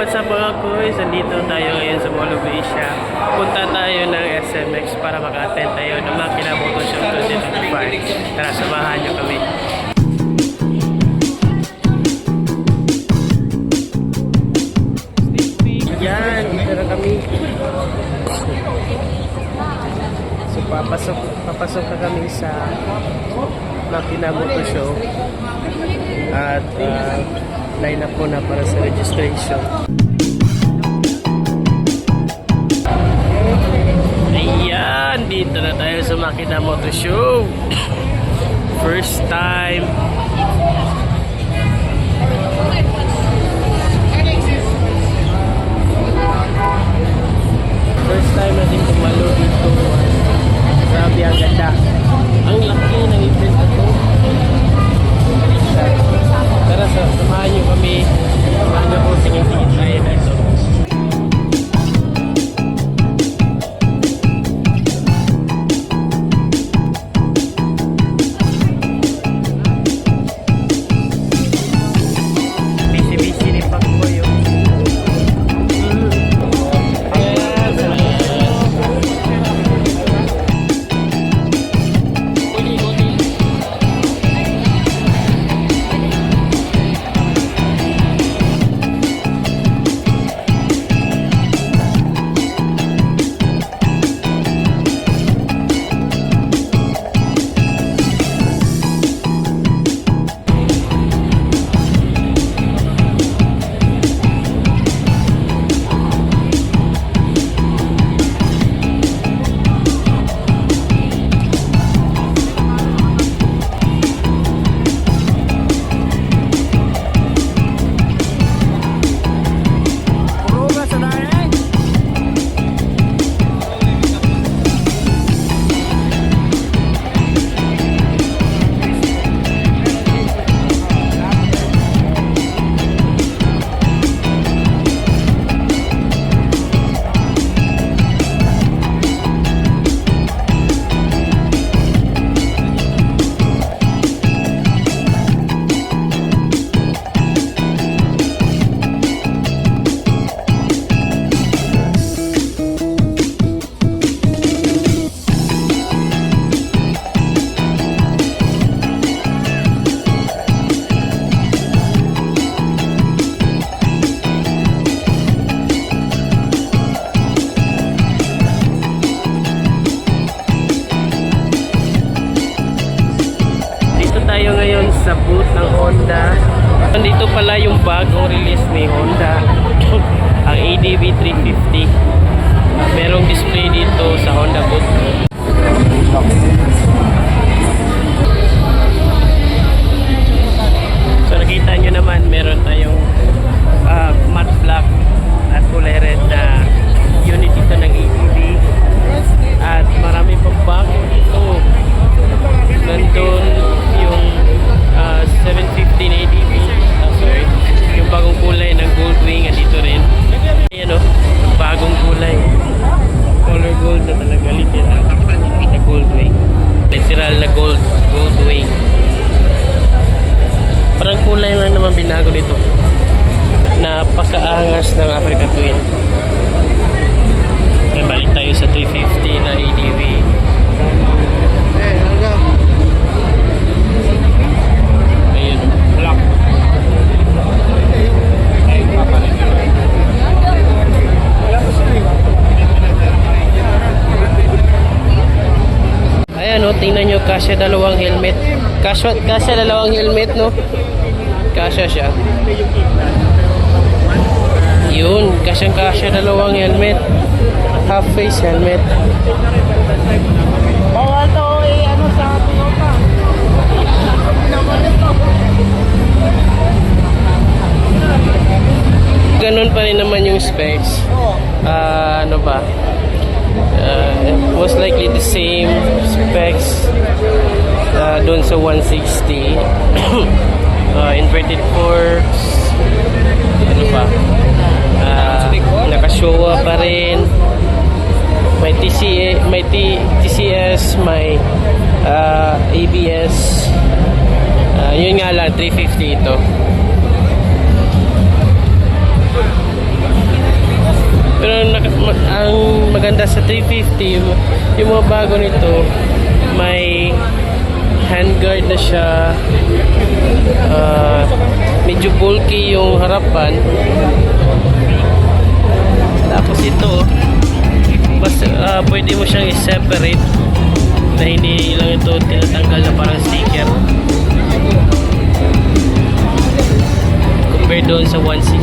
what's up mga kuys? Nandito tayo ngayon sa Mall of Asia. Punta tayo ng SMX para maka-attend tayo ng Makina Motor Show 2025. Tara, samahan nyo kami. Yan, dito na kami. So, papasok na kami sa Makina Motor Show. At line up ko na para sa registration. Ayan, dito na tayo sa Makina Motor Show. First time. First time natin pumalo dito. Grabe ang ganda. Ang laki ng event na to. Tara, samahan nyo kami. Samahan nyo kung tingin-tingin tayo dito. Busy-busy ni Pakbo yun. Tayo ngayon sa booth ng Honda. Nandito pala yung bagong release ni Honda, ang ADV 350. Merong display dito sa Honda booth. So nakita nyo naman, meron tayong matte black at kulay red na unit dito ng ADV. At marami pang bago dito. Nandun yung 715 ADV, sorry, yung bagong kulay ng gold wing at dito rin. Ayan o, bagong kulay, color gold na talaga, literal na gold wing, literal na gold wing. Parang kulay lang naman binago dito. Napakaangas ng Africa Twin. May balik tayo sa 350 na ADV. Ayan o, tingnan nyo, kasya dalawang helmet. Kasya dalawang helmet, no? Kasya siya. Yun, kasya dalawang helmet. Half face helmet. Bawal to ano sa Toyota. Ganun pa rin naman yung specs. Ano ba? Most likely the same specs doon sa 160. Inverted forks. Ano pa? Naka-Showa pa rin. May TCS, may ABS. Yun nga lang, 350 ito. 350, yung mga bago nito, may handguard na siya. Medyo bulky yung harapan. Tapos ito, pwede mo siyang i-separate na hindi lang ito tinatanggal na parang sticker. Compared doon sa 160.